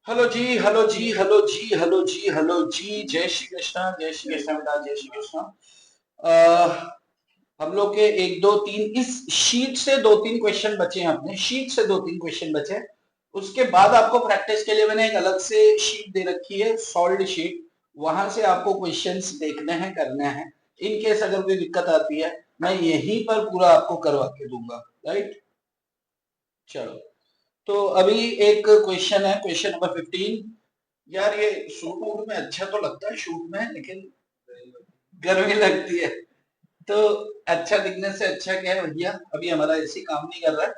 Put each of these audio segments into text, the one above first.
Hello जी, hello जी, hello जी, hello जी, hello जी। जय श्री कृष्णा, जय श्री कृष्णा बेटा, जय श्री कृष्णा। हम लोग के एक दो तीन इस शीट से दो तीन क्वेश्चन बचे हैं। अपने शीट से दो तीन क्वेश्चन बचे हैं। उसके बाद आपको प्रैक्टिस के लिए मैंने एक अलग से शीट दे रखी है, सॉल्व्ड शीट। वहां से आपको क्वेश्चंस देखने हैं, करने हैं। इन केस अगर कोई दिक्कत आती है, मैं यहीं पर पूरा आपको करवा के दूंगा। राइट, चलो। तो अभी एक क्वेश्चन है, क्वेश्चन नंबर 15। यार ये सूट वूट में अच्छा तो लगता है, शूट में, लेकिन गर्मी लगती है। तो अच्छा दिखने से अच्छा क्या है भैया, अभी हमारा एसी काम नहीं कर रहा है।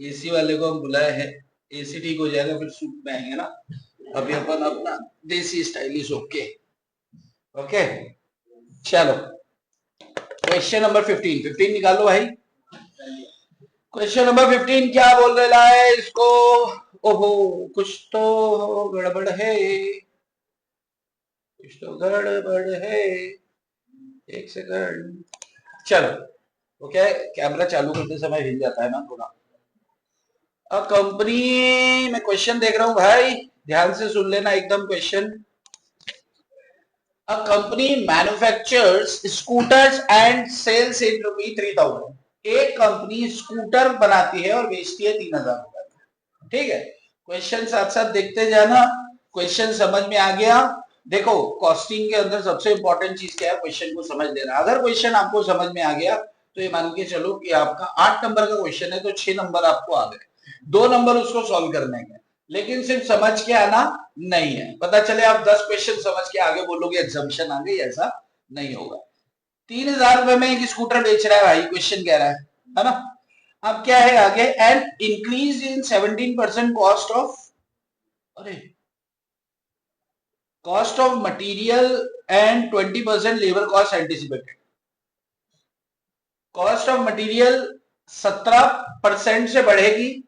एसी वाले को हम बुलाए हैं। एसी ठीक हो जाएगा फिर सूट में आएंगे ना। अभी अपन अपना देसी स्टाइलिश ओके। ओके, चलो। क्वेश्चन नंबर 15, 15 निकालो भाई। क्वेश्चन नंबर 15 क्या बोल रहा है इसको। ओहो, कुछ तो गड़बड़ है, कुछ तो गड़बड़ है। एक सेकंड। चलो। वो क्या है, कैमरा चालू करते समय हिल जाता है ना थोड़ा। अब कंपनी में क्वेश्चन देख रहा हूं भाई, ध्यान से सुन लेना एकदम question. A company manufactures scooters and sells in rupee 3000। एक कंपनी स्कूटर बनाती है और बेचती है 3000 रुपए। ठीक है, क्वेश्चन साथ साथ देखते जाना। क्वेश्चन समझ में आ गया। देखो, कॉस्टिंग के अंदर सबसे इंपॉर्टेंट चीज क्या है, क्वेश्चन को समझ लेना। अगर क्वेश्चन आपको समझ में आ गया तो ये मान के चलो कि आपका 8 नंबर का क्वेश्चन है तो 6 नंबर आपको आ गए। 2 नंबर उसको सॉल्व करने के। लेकिन सिर्फ समझ के आना नहीं है। पता चले आप 10 क्वेश्चन समझ के आगे बोलोगे एग्जाम्पशन आ गई, ऐसा नहीं होगा। 3000 रुपए में एक स्कूटर बेच रहा है भाई, क्वेश्चन कह रहा है ना। अब क्या है आगे, and increase in 17% cost of, अरे, cost of material and 20% labour cost anticipated. Cost of material 17% से बढ़ेगी,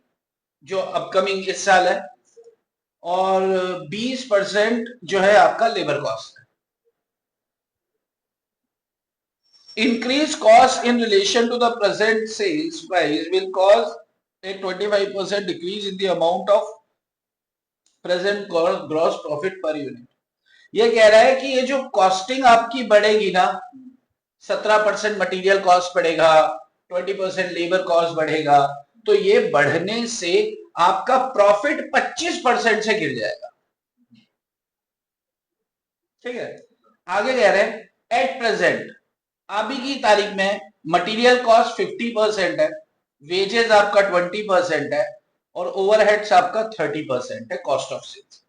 जो अपकमिंग इस साल है। और 20% जो है आपका लेबर कॉस्ट है। Increase cost in relation to the present sales price will cause a 25% decrease in the amount of present gross profit per unit। ये कह रहा है कि ये जो कॉस्टिंग आपकी बढ़ेगी ना, 17% मटेरियल कॉस्ट बढ़ेगा, 20% लेबर कॉस्ट बढ़ेगा, तो ये बढ़ने से आपका प्रॉफिट 25% से गिर जाएगा। ठीक है, आगे कह रहे हैं एट प्रेजेंट, अभी की तारीख में मटेरियल कॉस्ट 50% है, वेजेस आपका 20% है, और ओवरहेड्स आपका 30% है कॉस्ट ऑफ सेल्स।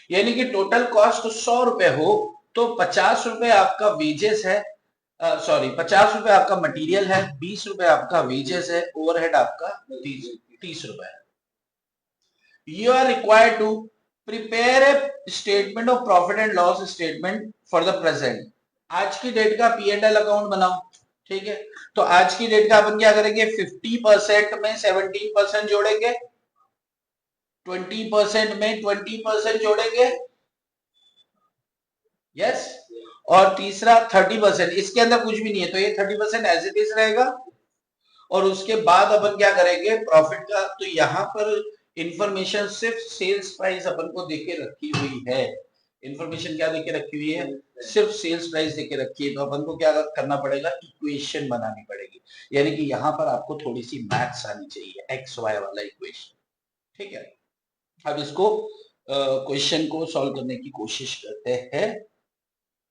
यानी कि टोटल कॉस्ट 100 रुपए हो तो 50 रुपए आपका वेजेस है, सॉरी, 50 रुपए आपका मटेरियल है, 20 रुपए आपका वेजेस है, ओवरहेड आपका 30 रुपए है। You are required to prepare a statement of profit and loss statement for the present। आज की डेट का P&L अकाउंट बनाओ। ठीक है, तो आज की डेट का अपन क्या करेंगे, 50% में 17% जोड़ेंगे, 20% में 20% जोड़ेंगे। यस, और तीसरा 30%, इसके अंदर कुछ भी नहीं है तो ये 30% एज इट इज रहेगा। और उसके बाद अपन क्या करेंगे प्रॉफिट का, तो यहां पर इंफॉर्मेशन सिर्फ सेल्स प्राइस अपन को देके रखी हुई है। इंफॉर्मेशन क्या देके रखी हुई है, सिर्फ सेल्स प्राइस देके रखी है। तो अपन को क्या करना पड़ेगा, इक्वेशन बनानी पड़ेगी। यानी कि यहां पर आपको थोड़ी सी मैथ्स आनी चाहिए, एक्स वाई वाला इक्वेशन। ठीक है, अब इसको क्वेश्चन को सॉल्व करने की कोशिश करते हैं।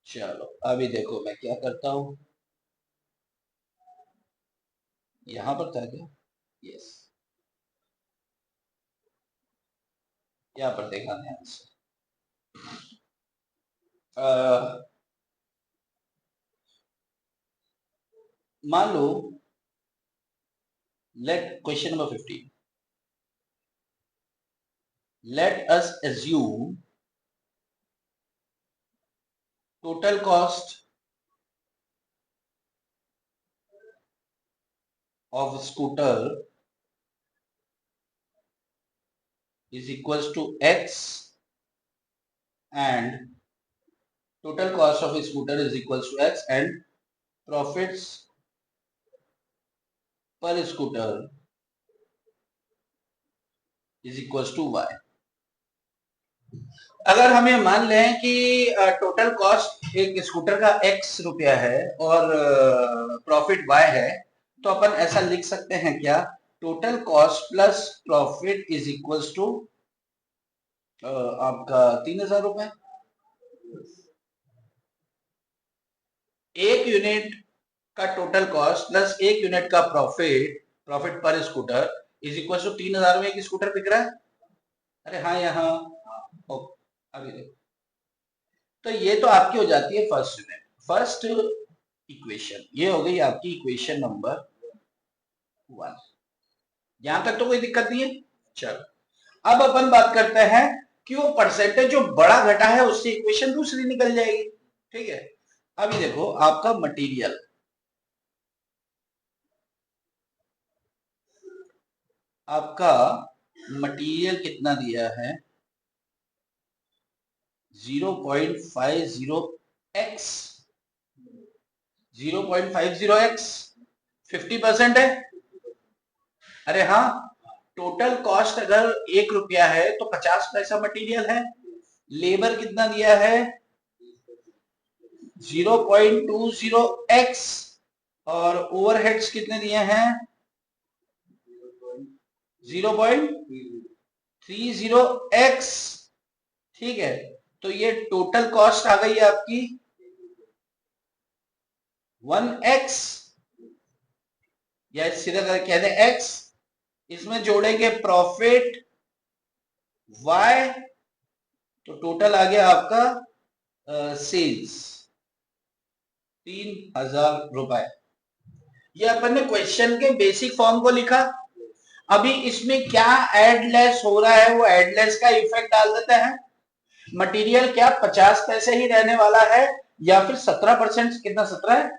चलो, अभी देखो मैं क्या करता हूं। यहां पर था क्या, यस, यहाँ पर देखा ध्यान से। मान लो, let question number 15, let us assume total cost of scooter is equals to x, and total cost of a scooter is equals to x, and profits per scooter is equals to y। अगर हम ये मान लें कि total cost एक scooter का x रुपया है और प्रॉफिट y है, तो अपन ऐसा लिख सकते हैं क्या, total cost plus profit is equals to आपका 3,000 रुपए। एक यूनिट का टोटल कॉस्ट प्लस एक यूनिट का प्रॉफिट, प्रॉफिट पर स्कूटर इज इक्वल टू 3,000 में एक स्कूटर बिक रहा है। अरे हाँ यहाँ अभी देखो, तो ये तो आपकी हो जाती है फर्स्ट यूनिट, फर्स्ट इक्वेशन। ये हो गई आपकी इक्वेशन नंबर 1। यहां तक तो कोई दिक्कत नहीं है। चलो अब अपन बात करते हैं कि वो परसेंटेज जो बड़ा घटा है उससे इक्वेशन दूसरी निकल जाएगी। ठीक है, अभी देखो आपका मटेरियल, आपका मटेरियल कितना दिया है, 0.50x, 0.50x 50% है। अरे हाँ, टोटल कॉस्ट अगर 1 रुपया है तो 50 पैसा मटेरियल है। लेबर कितना दिया है, 0.20x, और ओवरहेड्स कितने दिए हैं, 0.30x। ठीक है, तो ये टोटल कॉस्ट आ गई आपकी 1x, या सीधा करके कह दें x, इसमें जोड़ेंगे प्रॉफिट y, तो टोटल आ गया आपका सेल्स 3,000 रुपए। ये अपन ने क्वेश्चन के बेसिक फॉर्म को लिखा। अभी इसमें क्या एड लेस हो रहा है, वो एड लेस का इफेक्ट डाल देते हैं। मटेरियल क्या 50 पैसे ही रहने वाला है, या फिर 17%, कितना 17 है,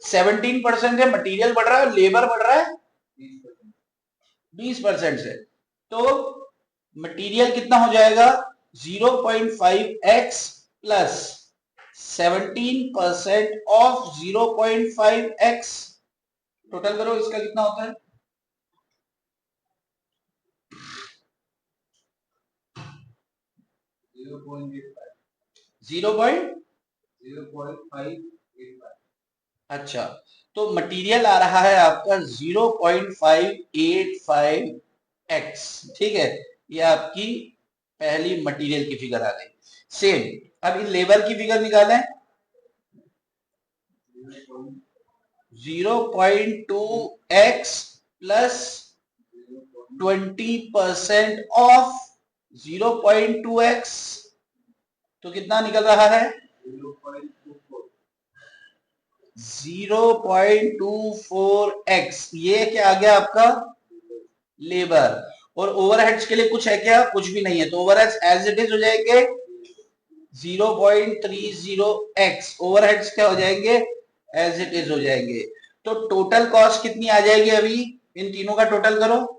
17% है, मटेरियल बढ़ रहा है, लेबर बढ़ रहा है 20% से। तो मटेरियल कितना हो जाएगा, 0.5x plus 17% of 0.5x, total करो इसका कितना होता है, 0.585। अच्छा, तो मटेरियल आ रहा है आपका 0.585x। ठीक है, ये आपकी पहली मटेरियल की फिगर आ गई। सेम अब इन लेबर की फिगर निकालें, 0.2x प्लस 20% ऑफ 0.2x, तो कितना निकल रहा है, 0.24x। ये क्या आ गया आपका लेबर। और ओवरहेड्स के लिए कुछ है क्या, कुछ भी नहीं है, तो ओवरहेड्स एज इट इज हो जाएंगे 0.30x, ओवरहेड्स क्या हो जाएंगे, एज इट इज हो जाएंगे। तो टोटल कॉस्ट कितनी आ जाएगी, अभी इन तीनों का टोटल करो,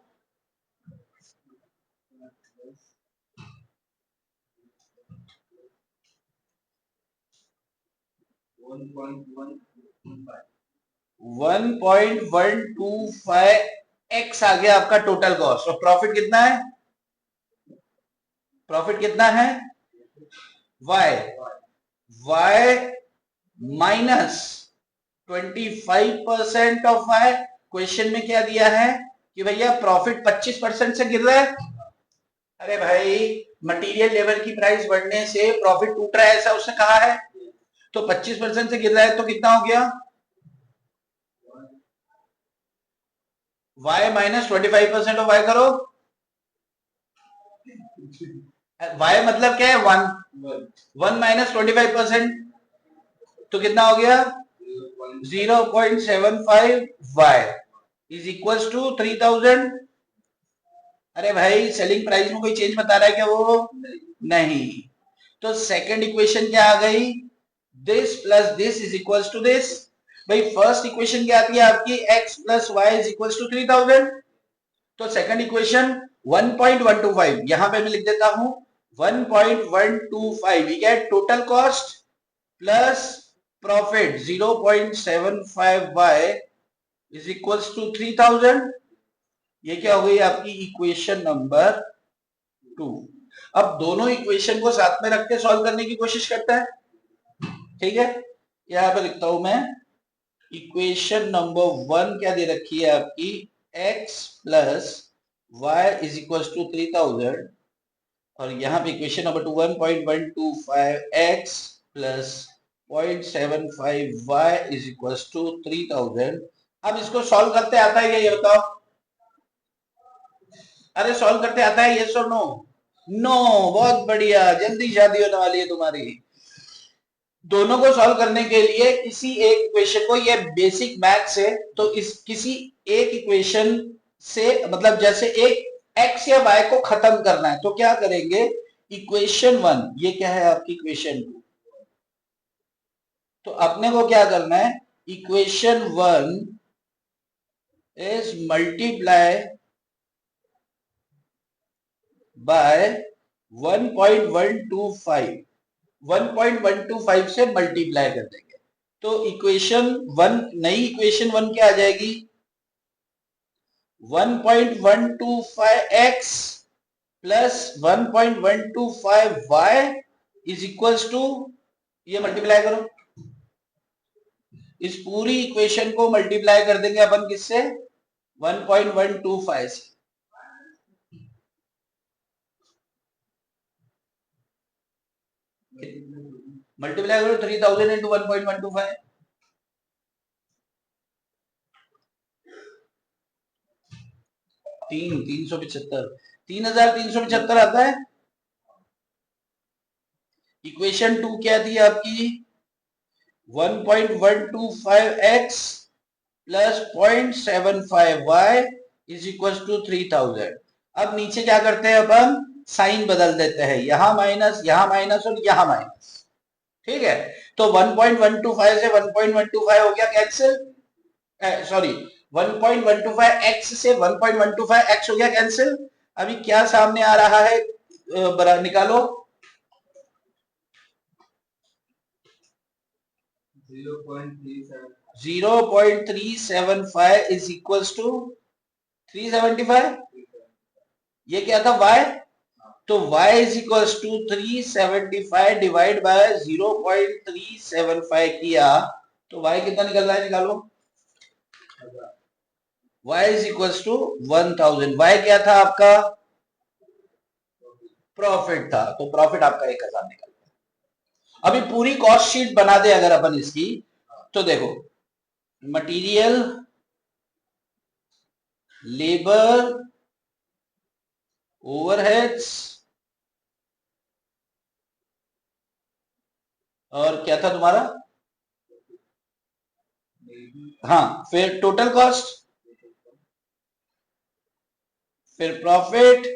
1.125x आ गया आपका टोटल कॉस्ट। और प्रॉफिट कितना है, प्रॉफिट कितना है, y, y minus 25% of y। Question में क्या दिया है कि भैया प्रॉफिट 25% से गिर रहा है। अरे भाई, मटेरियल लेबर की प्राइस बढ़ने से प्रॉफिट टूट रहा है, ऐसा उसने कहा है। तो 25% से गिर रहा है तो कितना हो गया, y माइनस 25% ऑफ y करो, y मतलब क्या है, 1 माइनस 25%, तो कितना हो गया 0.75y इज इक्वल टू 3,000। अरे भाई, सेलिंग प्राइस में कोई चेंज बता रहा है क्या, वो नहीं। तो सेकंड इक्वेशन क्या आ गई, this plus this is equal to this. भाई फर्स्ट इक्वेशन क्या आती है आपकी, x plus y is equal to 3,000। तो सेकंड इक्वेशन 1.125, यहां पे मैं लिख देता हूं 1.125, ये क्या है, total cost plus profit 0.75y is equals to 3,000। ये क्या हो गई आपकी इक्वेशन नंबर 2। अब दोनों इक्वेशन को साथ में रख के सॉल्व करने की कोशिश करता है, ठीक है। यहां पर लिखता हूं मैं, इक्वेशन नंबर 1 क्या दे रखी है आपकी, x plus y is equal to 3000, और यहाँ पे equation number 2 1.125x plus 0.75y is equal to 3000। अब इसको सॉल्व करते आता है ये बताओ, अरे सॉल्व करते आता है, यस और नो? नो, बहुत बढ़िया, जल्दी शादी होने वाली है तुम्हारी। दोनों को सॉल्व करने के लिए किसी एक इक्वेशन को, ये बेसिक मैथ्स है, तो इस किसी एक इक्वेशन से, मतलब जैसे एक x या y को खत्म करना है तो क्या करेंगे, इक्वेशन 1, ये क्या है आपकी इक्वेशन 2, तो अपने को क्या करना है, इक्वेशन 1 इज मल्टीप्लाई बाय 1.125, 1.125 से मल्टीप्लाई कर देंगे, तो इक्वेशन 1, नई इक्वेशन 1 क्या आ जाएगी, 1.125x plus 1.125y is equals to, ये मल्टीप्लाई करो, इस पूरी इक्वेशन को मल्टीप्लाई कर देंगे अपन किससे, 1.125 से। मल्टीप्लाई करो 3000 इंटू 1.125, 375, 3375 आता है। इक्वेशन 2 क्या थी आपकी, 1.125x plus 0.75y is equal to 3000। अब नीचे क्या करते हैं अपन, साइन बदल देते हैं, यहां माइनस और यहां माइनस, ठीक है। तो 1.125 से 1.125 हो गया कैंसिल, सॉरी 1.125x से 1.125x हो गया कैंसिल। अभी क्या सामने आ रहा है, निकालो, 0.375 इज इक्वल्स टू 375, ये क्या था y, तो y is equals to 375 divide by 0.375 किया तो y कितना निकल रहा है, निकालो, y is equals to 1000। y क्या था आपका, प्रॉफिट था, तो प्रॉफिट आपका 1000 निकल गया। अभी पूरी कॉस्ट शीट बना दे अगर अपन इसकी, तो देखो, मटेरियल, लेबर, ओवरहेड्स, और क्या था तुम्हारा, हाँ, फिर टोटल कॉस्ट, फिर प्रॉफिट,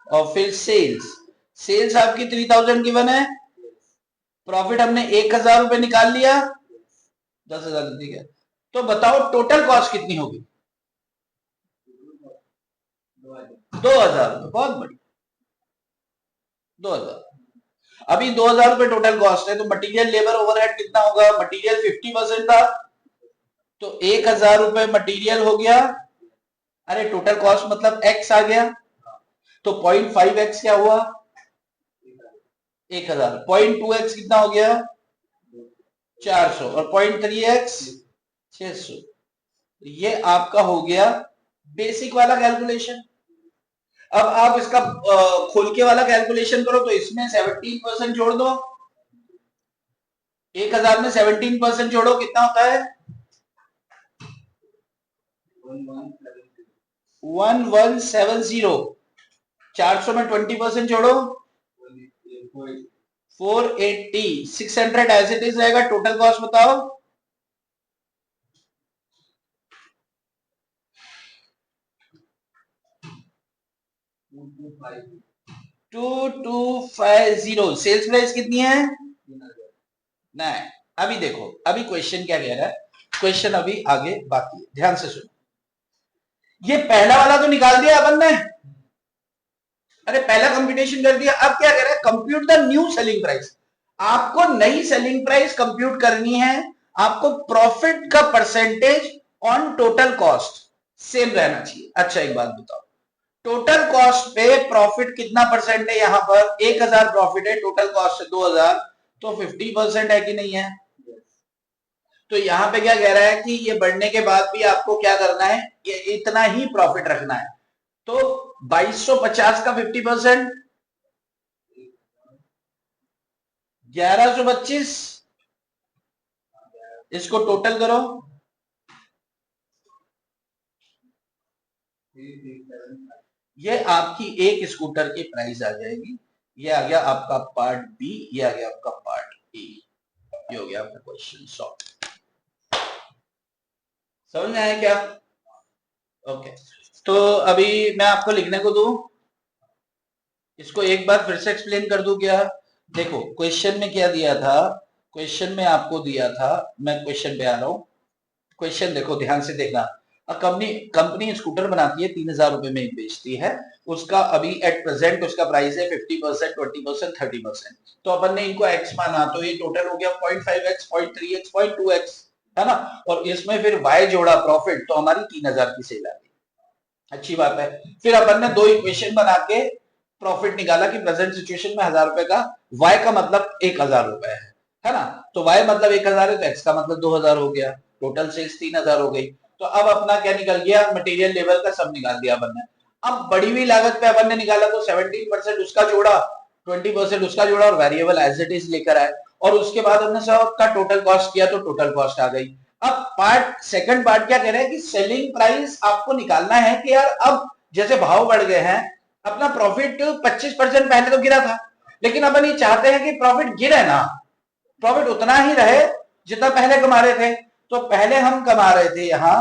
और फिर सेल्स। सेल्स आपकी 3000 गिवन है, प्रॉफिट हमने 1000 रुपए निकाल लिया, 10,000, ठीक है। तो बताओ टोटल कॉस्ट कितनी होगी, 2000 रुपए, बहुत बढ़िया, 2000। अभी 2000 रुपए टोटल कॉस्ट है, तो मटेरियल लेबर ओवरहेड कितना होगा, मटेरियल 50% था, तो 1000 रुपए मटेरियल हो गया, अरे टोटल कॉस्ट मतलब एक्स आ गया, तो 0.5x क्या हुआ, 1000, 0.2x कितना हो गया, 400, और 0.3x 600। ये आपका हो गया बेसिक वाला कैलकुलेशन। अब आप इसका खोल के वाला कैलकुलेशन करो, तो इसमें 17% जोड़ दो, 1000 में 17% जोड़ो, कितना होता है, 1170। 400 में 20% जोड़ो, 480, 600 एज इट इज रहेगा। टोटल कॉस्ट बताओ, 2250। सेल्स प्राइस कितनी है, नहीं, अभी देखो, अभी क्वेश्चन क्या कह रहा है, क्वेश्चन अभी आगे बाकी है, ध्यान से सुनो। ये पहला वाला तो निकाल दिया अपन ने, अरे पहला कंप्यूटेशन कर दिया, अब क्या कह रहा है, compute the new selling price. आपको नई सेलिंग प्राइस कंप्यूट करनी है, आपको प्रॉफिट का percentage on total cost same रहना चाहिए। अच्छा एक बात बताओ, टोटल कॉस्ट पे प्रॉफिट कितना परसेंट है? यहाँ पर 1000 प्रॉफिट है, टोटल कॉस्ट है 2000, तो 50% है कि नहीं है? तो यहाँ पे क्या कह रहा है कि ये बढ़ने के बाद भी आपको क्या करना है, ये इतना ही प्रॉफिट रखना है। तो 2250 का 50%, 1125, इसको टोटल करो, ये आपकी एक स्कूटर की प्राइस आ जाएगी। ये आ गया आपका पार्ट बी, ये आ गया आपका पार्ट ए, ये हो गया आपका क्वेश्चन सॉल्व। समझ में आया क्या? ओके, तो अभी मैं आपको लिखने को दूं, इसको एक बार फिर से एक्सप्लेन कर दूं क्या? देखो क्वेश्चन में क्या दिया था, क्वेश्चन में आपको दिया था, मैं क्वेश्चन पे आ रहा हूं। क्वेश्चन देखो ध्यान से देखना, कंपनी कंपनी स्कूटर बनाती है, 3000 रुपए में बेचती है, उसका अभी एट प्रेजेंट उसका प्राइस है 50%, 20%, 30%। तो अपन ने इनको एक्स माना, तो ये टोटल हो गया 0.5x, 0.3x, 0.2x, है ना? और इसमें फिर वाई जोड़ा प्रॉफिट, तो हमारी 3000 की सेल आ गई। अच्छी बात है। फिर अपन ने दो इक्वेशन बना के प्रॉफिट निकाला कि प्रेजेंट सिचुएशन में 1000 रुपए का, वाई का मतलब 1000 रुपए है ना? तो वाई मतलब 1000 है, तो एक्स का मतलब 2000 हो गया, टोटल सेल्स 3000 हो गई। तो अब अपना क्या निकल गया, मटेरियल लेवल का सब निकाल दिया अपन ने। अब बढ़ी हुई लागत पे अपन ने निकाला, तो 17% उसका जोड़ा, 20% उसका जोड़ा, और वेरिएबल एज इट इज लेकर आए, और उसके बाद हमने सब का टोटल कॉस्ट किया, तो टोटल कॉस्ट आ गई। अब पार्ट सेकंड पार्ट क्या कह रहा है कि सेलिंग प्राइस आपको निकालना है कि यार अब जैसे भाव बढ़ गए हैं, अपना प्रॉफिट 25% पहले तो गिरा था, लेकिन अपन ये चाहते हैं कि प्रॉफिट गिरे ना, प्रॉफिट उतना ही रहे जितना पहले कमा रहे थे। तो पहले हम कमा रहे थे यहां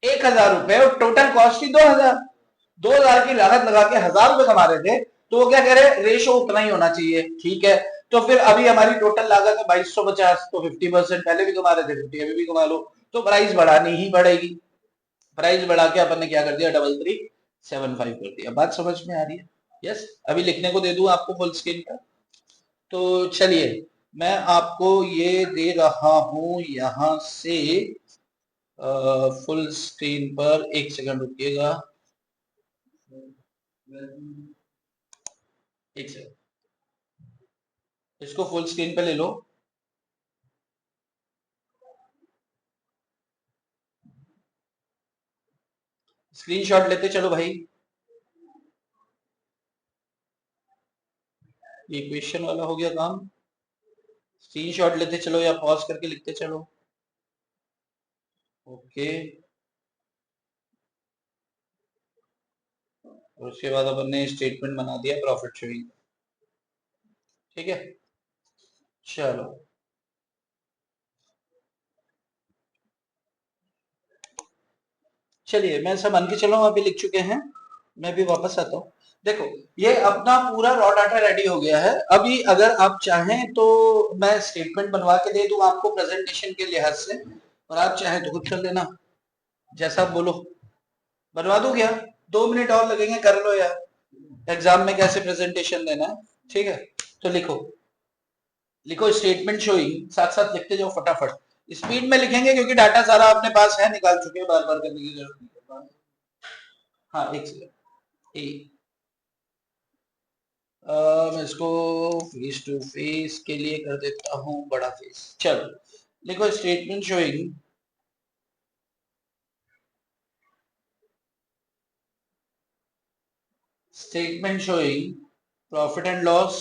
1000 रुपए और टोटल कॉस्ट थी 2000, 2000 की लागत लगा के 1000 रुपए कमा रहे थे, तो वो क्या कह रहे हैं, रेशो उतना ही होना चाहिए। ठीक है, तो फिर अभी हमारी टोटल लागत है 2250, तो 50% पहले भी कमा रहे थे, 50 अभी भी कमा लो, तो प्राइस बढ़ानी ही बढ़ेगी। प्राइस बढ़ा के अपन ने क्या कर दिया, 3375 कर दिया। बात समझ में आ रही है? यस। अभी लिखने को दे दूं आपको फुल स्क्रीन का, तो चलिए मैं आपको ये दे रहा हूं यहां से फुल स्क्रीन पर, एक सेकंड रुकिएगा, एक सेकंड, इसको फुल स्क्रीन पे ले लो। स्क्रीनशॉट लेते चलो भाई, ये क्वेश्चन वाला हो गया काम। स्क्रीनशॉट लेते चलो या पॉज करके लिखते चलो। ओके, और उसके बाद अपन ने स्टेटमेंट बना दिया प्रॉफिट शेयरिंग। ठीक है, चलो चलिए, मैं सब मान के चलो अभी लिख चुके हैं, मैं भी वापस आता हूँ। देखो ये अपना पूरा रॉ डाटा रेडी हो गया है। अभी अगर आप चाहें तो मैं स्टेटमेंट बनवा के दे दूं आपको प्रेजेंटेशन के लिहाज से, और आप चाहें तो खुद कर लेना, जैसा आप बोलो। बनवा दूं क्या? 2 मिनट और लगेंगे, कर लो यार, एग्जाम में कैसे प्रेजेंटेशन देना है। ठीक है, तो लिखो, लिखो स्टेटमेंट शोइंग, साथ साथ लिखते जाओ फटाफट, स्पीड में लिखेंगे क्योंकि डाटा सारा अपने पास है, निकाल चुके हैं, बार बार करने की जरूरत नहीं है। हाँ एक सेकंड, मैं इसको फेस टू फेस के लिए कर देता हूं बड़ा फेस। चलो देखो, statement showing, statement showing profit and loss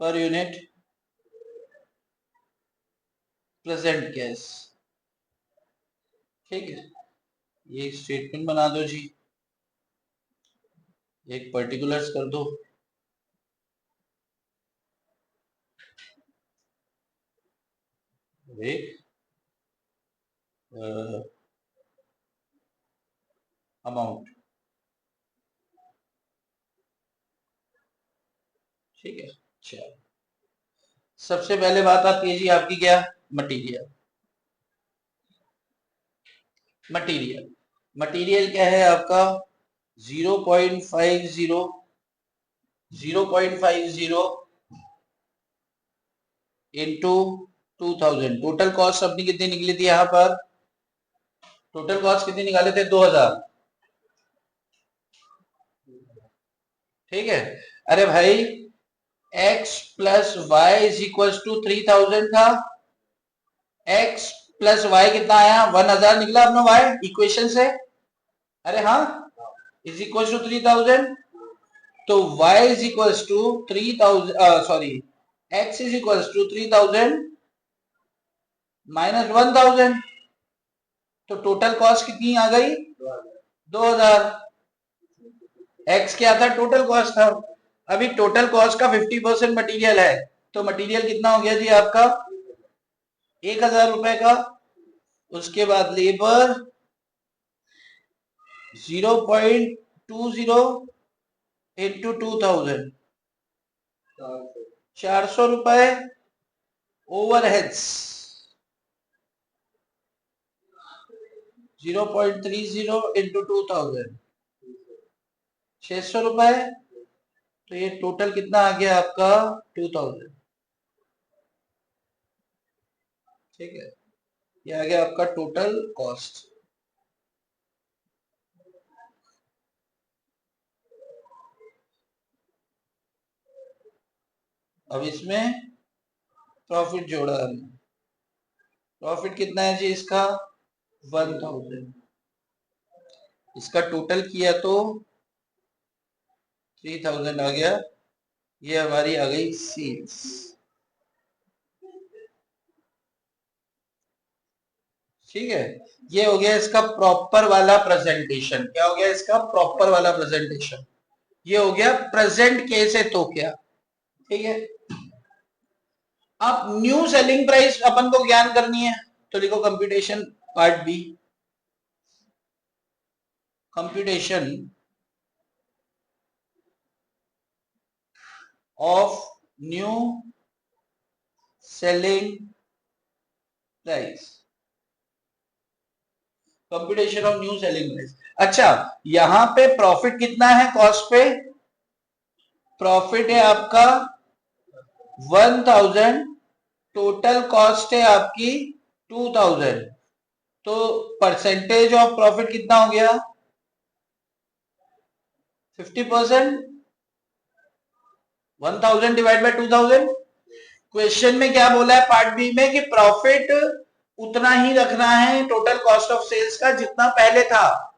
per unit present cash. ठीक है, ये स्टेटमेंट बना दो जी, एक पर्टिकुलर्स कर दो, एक अमाउंट। ठीक है, चलो सबसे पहले बात आती है जी आपकी क्या, मटीरियल। मटीरियल, मटीरियल क्या है आपका, 0.50, 0.50 इंटू 2000, टोटल कॉस्ट अपनी कितनी निकली थी यहाँ पर टोटल कॉस्ट कितनी निकाले थे? 2000। ठीक है। अरे भाई x plus y is equal to 3000 था। x प्लस वाई कितना आया? 1000 निकला अपना y इक्वेशन से। अरे हाँ, इज इक्वल टू 3000। तो y is equal to 3000, sorry, x is equal to 3000 minus 1000। तो टोटल कॉस्ट कितनी आ गई? 2000। x क्या था? टोटल कॉस्ट था। अभी टोटल कॉस्ट का 50% मटेरियल है, तो मटेरियल कितना हो गया जी आपका? 1000 रुपए का। उसके बाद लेबर 0.20 इंटू 2000, 400 रुपए। ओवरहेड्स 0.30 इंटू 2000, 600 रुपए। तो ये टोटल कितना आ गया आपका? 2000। ठीक है, ये आ गया आपका टोटल कॉस्ट। अब इसमें प्रॉफिट जोड़ा हमने। प्रॉफिट कितना है जी इसका? 1000। इसका टोटल किया तो 3000 आ गया। ये हमारी आ गई सेल्स। ठीक है, ये हो गया इसका प्रॉपर वाला प्रेजेंटेशन। क्या हो गया इसका? प्रॉपर वाला प्रेजेंटेशन। ये हो गया प्रेजेंट केस है तो क्या। ठीक है, अब न्यू सेलिंग प्राइस अपन को ज्ञान करनी है, तो लिखो computation part B. Computation of new selling price. Computation of new selling price. अच्छा, यहां पे प्रॉफिट कितना है कॉस्ट पे? प्रॉफिट है आपका 1000, टोटल कॉस्ट है आपकी 2000। तो परसेंटेज ऑफ प्रॉफिट कितना हो गया? 50%। 1000 डिवाइड बाय 2000। क्वेश्चन में क्या बोला है पार्ट बी में कि प्रॉफिट उतना ही रखना है टोटल कॉस्ट ऑफ सेल्स का जितना पहले था,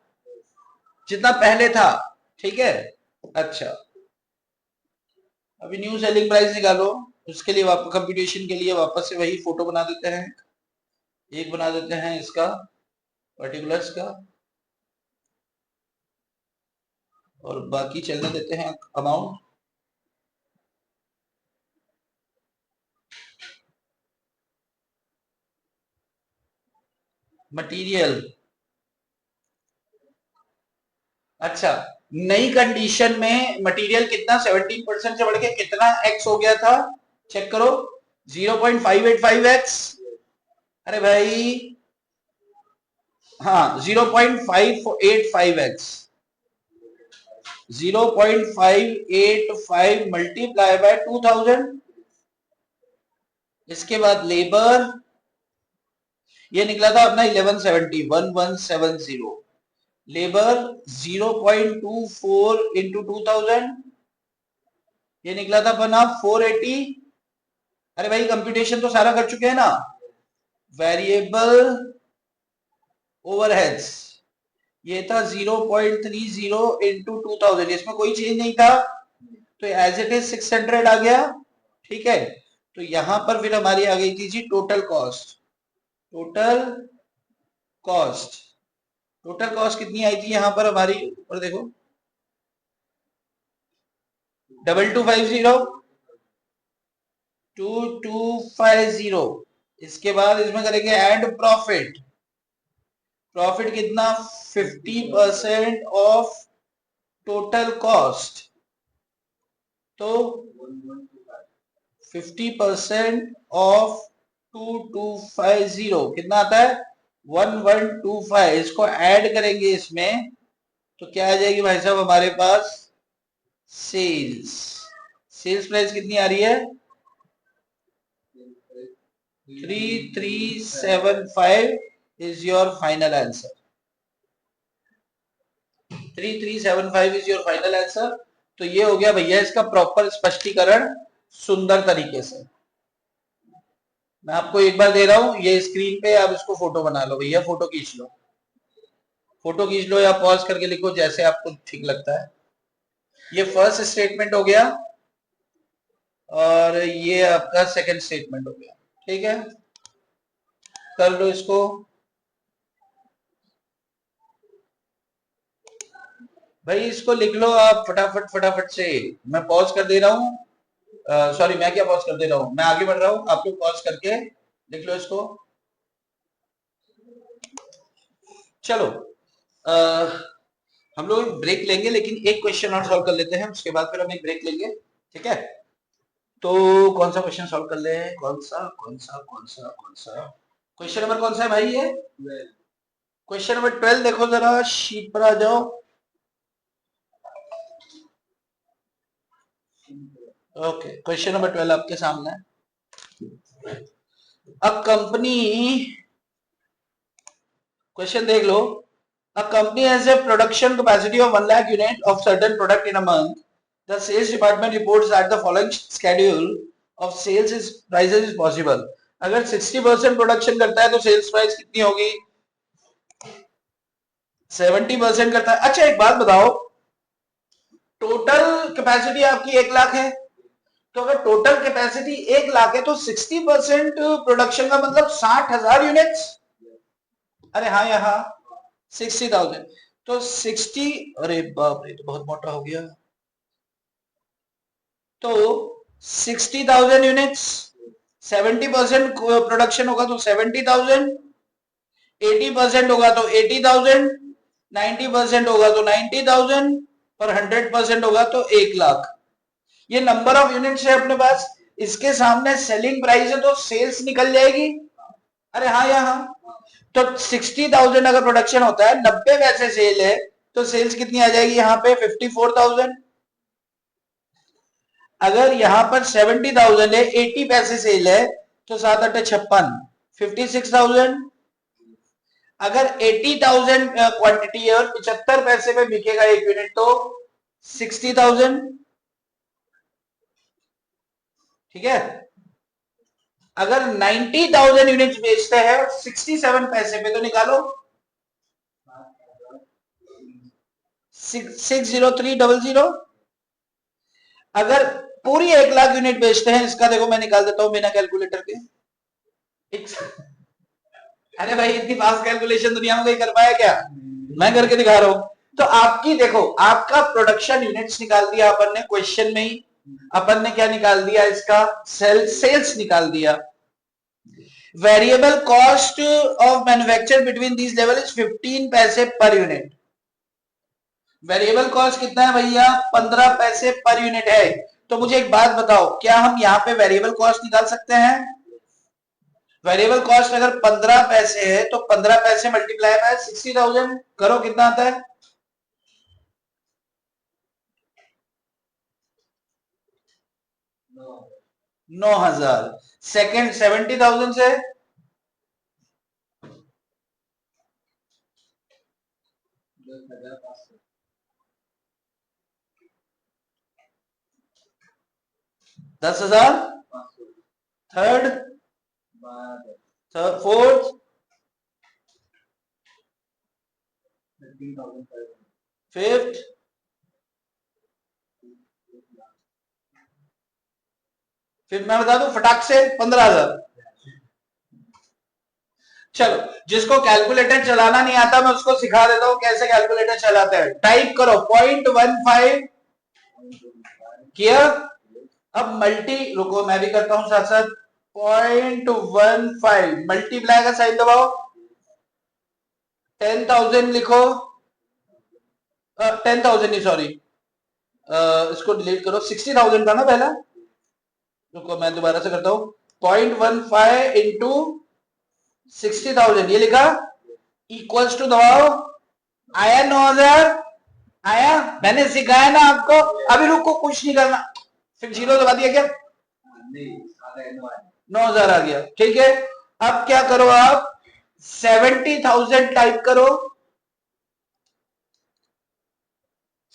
जितना पहले था। ठीक है। अच्छा, अभी न्यू सेलिंग प्राइस निकालो। उसके लिए कंप्यूटेशन के लिए वापस से वही फोटो बना देते हैं। एक बना देते हैं इसका पर्टिकुलर्स का, और बाकी चलने देते हैं अमाउंट। मटेरियल। अच्छा, नई कंडीशन में मटेरियल कितना 17% से बढ़ के कितना एक्स हो गया था? चेक करो, 0.585x। अरे भाई हाँ, 0.585x। 0.585 multiply by 2000। इसके बाद लेबर, ये निकला था अपना 1170। लेबर 0.24 इंटू 2000, ये निकला था अपना 480। अरे भाई कंप्यूटेशन तो सारा कर चुके हैं ना। वेरिएबल ओवरहेड्स, ये था 0.30 इंटू 2000, इसमें कोई चेंज नहीं था, तो एज इट इज 600 आ गया। ठीक है, तो यहां पर फिर हमारी आ गई थी जी total cost. Total cost, total cost कितनी आई थी यहां पर हमारी? ऊपर देखो, 2250। इसके बाद इसमें करेंगे ऐड प्रॉफिट। प्रॉफिट कितना? 50% ऑफ टोटल कॉस्ट। तो 50% ऑफ 2250 कितना आता है? 1125। इसको ऐड करेंगे इसमें, तो क्या आ जाएगी भाई साहब हमारे पास? सेल्स। सेल्स प्राइस कितनी आ रही है? 3375 is your final answer. 3375 is your final answer. तो ये हो गया भैया इसका प्रॉपर स्पष्टीकरण सुंदर तरीके से। मैं आपको एक बार दे रहा हूं, ये स्क्रीन पे आप इसको फोटो बना लो भैया, फोटो खींच लो, फोटो खींच लो या पॉज करके लिखो जैसे आपको ठीक लगता है। ये फर्स्ट स्टेटमेंट हो गया और ये आपका सेकंड स्टेटमेंट हो गया। ठीक है, कर लो इसको। भाई इसको लिख लो आप फटाफट फटाफट से, मैं पॉज कर दे रहा हूँ। सॉरी, मैं क्या पॉज कर दे रहा हूँ, मैं आगे बढ़ रहा हूँ, आप लोग पॉज करके लिख लो इसको। चलो हम लोग ब्रेक लेंगे, लेकिन एक क्वेश्चन और सॉल्व कर लेते हैं, उसके बाद फिर हम एक ब्रेक लेंगे। ठीक है, तो कौन सा क्वेश्चन सॉल्व कर ले, कौन सा क्वेश्चन नंबर कौन सा है भाई? ये क्वेश्चन नंबर 12 देखो जरा, शीट पर आ जाओ। ओके, क्वेश्चन नंबर 12 आपके सामने है। अब कंपनी, क्वेश्चन देख लो। A company has a production capacity of 1 lakh unit of certain product in a month. The sales department reports that the following schedule of sales is prices is possible. अगर 60% production करता है तो sales price कितनी होगी? 70% करता है। अच्छा एक बात बताओ, टोटल कैपेसिटी आपकी 1 लाख है, तो अगर टोटल कैपेसिटी 1 लाख है तो 60% प्रोडक्शन का मतलब 60,000 यूनिट्स। अरे हाँ, यहाँ 60,000 तो 60, अरे बाप रे, तो बहुत मोटा हो गया। तो 60,000 यूनिट्स, 70% प्रोडक्शन होगा तो 70,000, 80% होगा तो 80,000, 90% होगा तो 90,000 और 100% होगा तो 1 लाख। ये नंबर ऑफ यूनिट्स है अपने पास, इसके सामने सेलिंग प्राइस है तो सेल्स निकल जाएगी। अरे हाँ, यहाँ तो 60,000 अगर प्रोडक्शन होता है, 90 पैसे सेल है, तो सेल्स कितनी आ जाएगी यहाँ पे? 54,000। अगर यहाँ पर 70,000 है, 80 पैसे सेल है, तो 7 8 56, 56,000। अगर 80,000 क्वांटिटी है और 75 पैसे में बिकेगा एक यूनिट तो 60,000। ठीक है, अगर 90,000 यूनिट बेचते हैं और 67 पैसे पे, तो निकालो 60300। अगर पूरी 1 लाख यूनिट बेचते हैं, इसका देखो मैं निकाल देता हूं बिना कैलकुलेटर के। अरे भाई इतनी फास्ट कैलकुलेशन दुनिया में कोई कर पाया क्या? मैं करके दिखा रहा हूं। तो आपकी देखो, आपका प्रोडक्शन यूनिट्स निकाल दिया अपन ने क्वेश्चन में ही। अपन ने क्या निकाल दिया? इसका सेल्स निकाल दिया। Variable cost of manufacture between these level is 15 पैसे पर यूनिट। वेरिएबल कॉस्ट कितना है भैया? 15 पैसे पर यूनिट है। तो मुझे एक बात बताओ, क्या हम यहाँ पे वेरिएबल कॉस्ट निकाल सकते हैं? वेरिएबल कॉस्ट अगर 15 पैसे है तो 15 पैसे मल्टीप्लाई बाय 60,000 करो, कितना आता है? No. 9,000। सेकेंड 70,000 से दस हजार, थर्ड, फोर्थ, फिफ्थ, फिर मैं बता दूं फटाक से 15,000। चलो, जिसको कैलकुलेटर चलाना नहीं आता मैं उसको सिखा देता हूं कैसे कैलकुलेटर चलाते हैं। टाइप करो 0.15 किया, अब मल्टी, रुको मैं भी करता हूं साथ साथ, 0.15 मल्टीप्लाई का साइन दबाओ, 10,000 लिखो, 10,000 नहीं सॉरी, इसको डिलीट करो, 60,000 था ना पहला, रुको मैं दोबारा से करता हूं, 0.15 इंटू 60,000 ये लिखा, इक्वल्स टू दबाओ, आया 9,000, आया, मैंने सिखाया ना आपको। अभी रुको, कुछ नहीं करना, फिर जीरो दबा दिया क्या? 9,000 आ गया। ठीक है, अब क्या करो आप, 70,000 टाइप करो,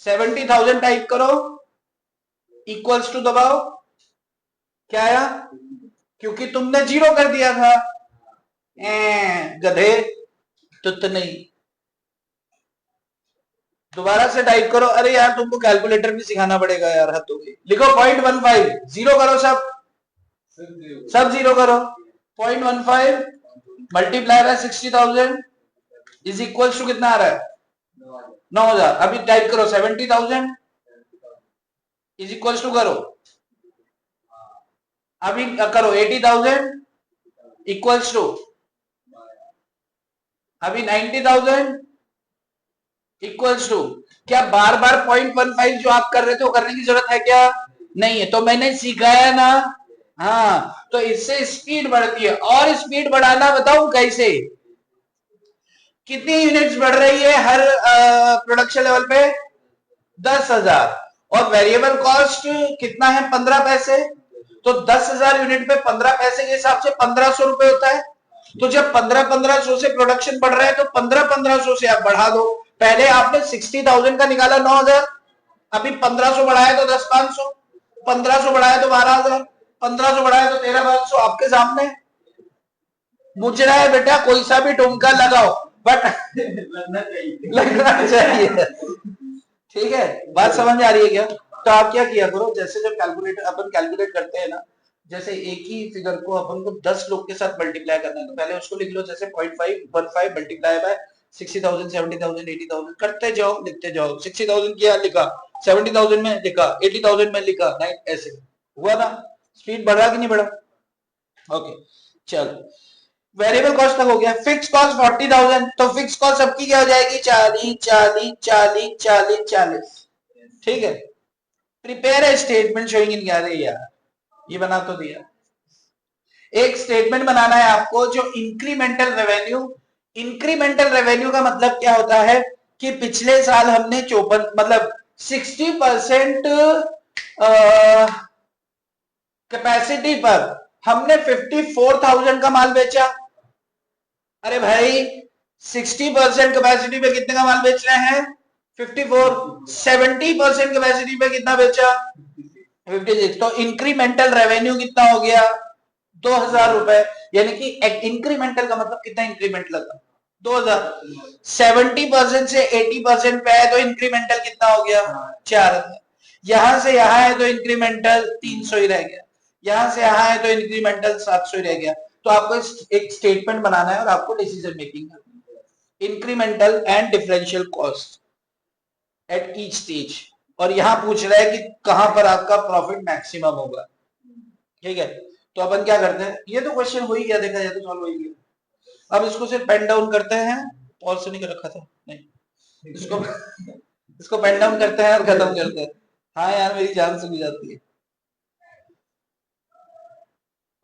70,000 टाइप करो, इक्वल्स टू दबाओ, क्या आया? क्योंकि तुमने जीरो कर दिया था, गधे, तुत नहीं। दोबारा से टाइप करो। अरे यार तुमको कैलकुलेटर भी सिखाना पड़ेगा यार, हद हो गई। लिखो 0.15, जीरो करो, सब जीरो करो। 0.15 multiply by 60,000 is equal to कितना आ रहा है? 9,000। अभी टाइप करो 70,000 इज इक्वल टू करो, अभी करो 80,000 इक्वल्स टू, अभी 90,000 इक्वल्स टू। क्या बार बार 0.15 जो आप कर रहे थे वो करने की जरूरत है क्या? नहीं है। तो मैंने सिखाया ना, हाँ, तो इससे स्पीड बढ़ती है। और स्पीड बढ़ाना बताऊं कैसे? कितनी यूनिट्स बढ़ रही है हर प्रोडक्शन लेवल पे? 10,000। और वेरिएबल कॉस्ट कितना है? 15 पैसे। तो 10,000 यूनिट पे 15 पैसे के हिसाब से 1,500 रुपए होता है। तो जब 1500 से प्रोडक्शन बढ़ रहा है तो 1500 से आप बढ़ा दो। पहले आपने 60,000 का निकाला 9,000, अभी 1,500 बढ़ाया तो 10,500, 1,500 बढ़ाया तो 12,000, 1,500 बढ़ाया तो 13,500। आपके सामने मुझ रहा है बेटा, कोई सा भी टुमका लगाओ, बट लगना चाहिए। ठीक है, बात समझ आ रही है क्या? तो आप क्या किया करो, जैसे जब कैलकुलेटर अपन कैलकुलेट करते हैं ना, जैसे एक ही फिगर को अपन को 10 लोग के साथ मल्टीप्लाई करना है तो पहले उसको लिख लो, जैसे 0.515 मल्टीप्लाई बाय 60,000, 70,000, 80,000 करते जाओ, लिखते जाओ। 60,000 किया, लिखा, 70,000 में लिखा, 80,000 में लिखा, नहीं ऐसे हुआ ना? स्पीड बढ़ा कि नहीं बढ़ा? ओके, चलो। वेरिएबल कॉस्ट तक हो गया। फिक्स कॉस्ट 40,000, तो फिक्स कॉस्ट सबकी क्या हो जाएगी? 40, 40, 40, 40, 40। ठीक है। Prepare a statement showing in, यार ये बना तो दिया। एक स्टेटमेंट बनाना है आपको जो इंक्रीमेंटल रेवेन्यू, इंक्रीमेंटल रेवेन्यू का मतलब क्या होता है कि पिछले साल हमने 54 मतलब 60% कैपेसिटी पर हमने 54,000 का माल बेचा। अरे भाई 60% कैपेसिटी पे कितने का माल बेच रहे हैं? 54। 70% कैपेसिटी पे कितना बेचा? 56। तो इंक्रीमेंटल रेवेन्यू कितना हो गया? 2,000 रुपए। यानी कि इंक्रीमेंटल का मतलब कितना इंक्रीमेंट लगा? 2,000। 70% से 80% पे है तो इंक्रीमेंटल कितना हो गया? 4,000। यहां से यहां है तो इंक्रीमेंटल 300 ही रह गया, यहां से यहां है तो इंक्रीमेंटल 700 ही रह गया। तो आपको एक स्टेटमेंट बनाना है और आपको डिसीजन मेकिंग करनी है, incremental and differential cost at each stage. और यहां पूछ रहा है कि कहां पर आपका प्रॉफिट मैक्सिमम होगा। ठीक है, तो अपन क्या करते हैं, ये तो क्वेश्चन हो ही गया, देखा जाए तो सॉल्व हो ही गया। अब इसको सिर्फ पेन डाउन करते हैं, पॉज से नहीं कर रखा था, नहीं, इसको इसको पेन डाउन करते हैं और खत्म करते हैं। हाँ यार मेरी जान सुनी जाती है।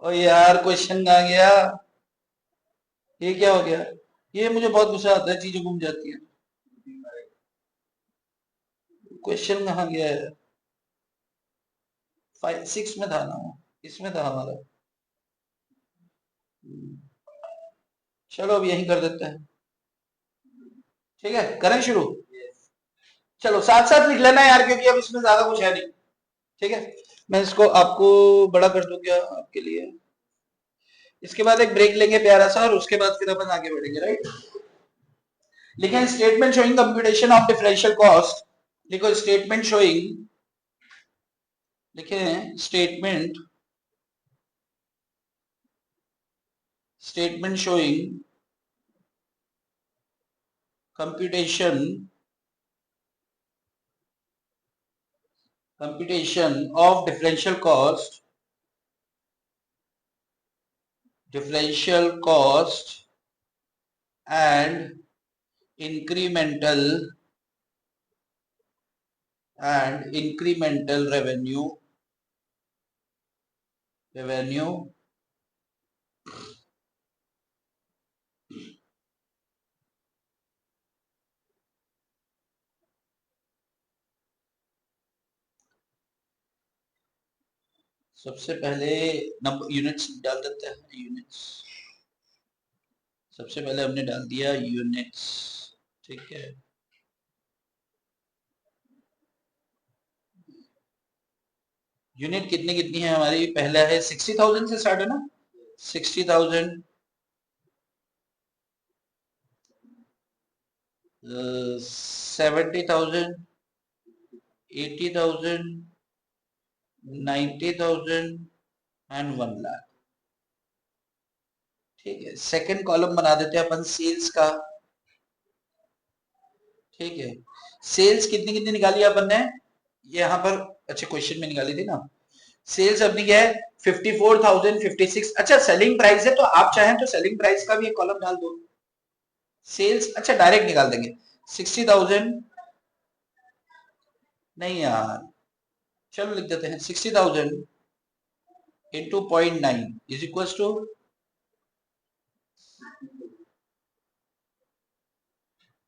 ओ यार क्वेश्चन कहाँ गया? ये क्या हो गया? ये मुझे बहुत गुस्सा आता है, चीजें घूम जाती है। क्वेश्चन कहाँ गया है? 5, 6 में था ना, इसमें था हमारा। चलो अब यही कर देते हैं। ठीक है, करें शुरू? चलो साथ साथ लिख लेना यार, क्योंकि अब इसमें ज्यादा कुछ है नहीं। ठीक है, मैं इसको आपको बड़ा कर दूं क्या आपके लिए? इसके बाद एक ब्रेक लेंगे प्यारा सा, और उसके बाद फिर अपन आगे बढ़ेंगे, राइट? लिखें statement showing computation of differential cost. लिखो स्टेटमेंट शोइंग, लिखें statement showing computation of differential cost and incremental revenue सबसे पहले नंबर यूनिट्स डाल देते हैं। यूनिट्स सबसे पहले हमने डाल दिया यूनिट्स। ठीक है, यूनिट कितनी कितनी है हमारी? पहला है 60,000 से स्टार्ट है ना, 60,000, 70,000, 80,000, 90,000 एंड 1 लाख। ठीक है, सेकंड कॉलम बना देते हैं अपन सेल्स का। ठीक है, सेल्स कितनी कितनी निकाली अपन ने यहाँ पर? अच्छा, क्वेश्चन में निकाली थी ना। सेल्स अपनी क्या है? 54,056। अच्छा, सेलिंग प्राइस है तो आप चाहें तो सेलिंग प्राइस का भी एक कॉलम डाल दो। सेल्स अच्छा डायरेक्ट निकाल देंगे। 60,000 नहीं यार, चलो लिख देते हैं 60,000 इंटू 0.9 इज इक्वल टू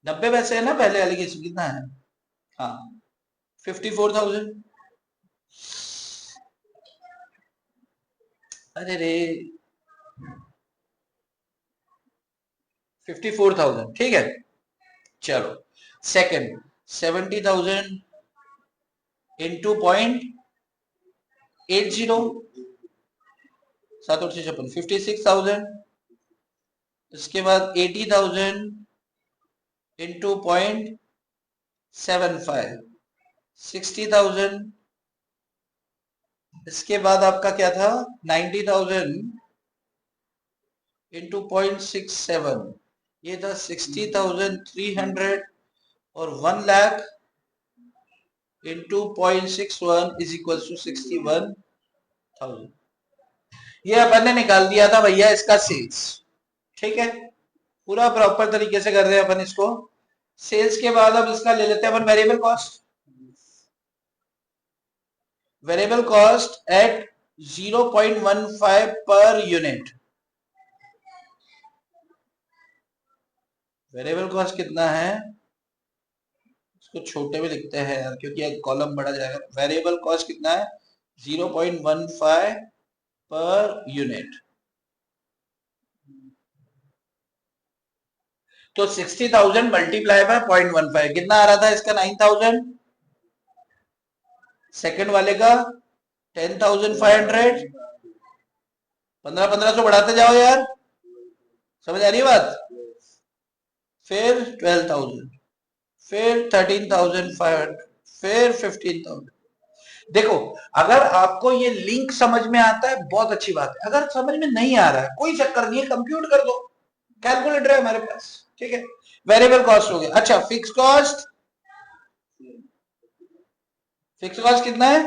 90 पैसे है ना पहले वाले की, कितना है? हाँ, 54,000। अरे रे, 54,000 ठीक है। चलो सेकंड 70,000 इंटू 0.80, 7 और 56, 56,000। इसके बाद 80,000 इंटू 0.75, 60,000। इसके बाद आपका क्या था? 90,000 इंटू 0.67, ये था 60,300। और 1 lakh into 0.61 is equal to 61,000। ये अपन ने निकाल दिया था भैया इसका सेल्स। ठीक है, पूरा प्रॉपर तरीके से कर रहे हैं अपन इसको। सेल्स के बाद अब इसका ले लेते हैं अपन variable cost. Variable cost at 0.15 per unit. Variable cost कितना है? इसको छोटे में लिखते हैं यार, क्योंकि एक कॉलम बढ़ा जाएगा। वेरिएबल कॉस्ट कितना है? 0.15 पर यूनिट। तो 60,000 मल्टीप्लाई बाय 0.15 कितना आ रहा था इसका? 9,000। सेकंड वाले का 10,500। 1500 बढ़ाते जाओ यार, समझ आ रही है बात? फिर 12,000, फिर 13,500, फिर 15,000। देखो, अगर आपको ये लिंक समझ में आता है बहुत अच्छी बात है, अगर समझ में नहीं आ रहा है कोई चक्कर नहीं है, कंप्यूट कर दो, कैलकुलेटर है हमारे पास। ठीक है, वेरिएबल कॉस्ट हो गया। अच्छा, फिक्स कॉस्ट, फिक्स कॉस्ट कितना है?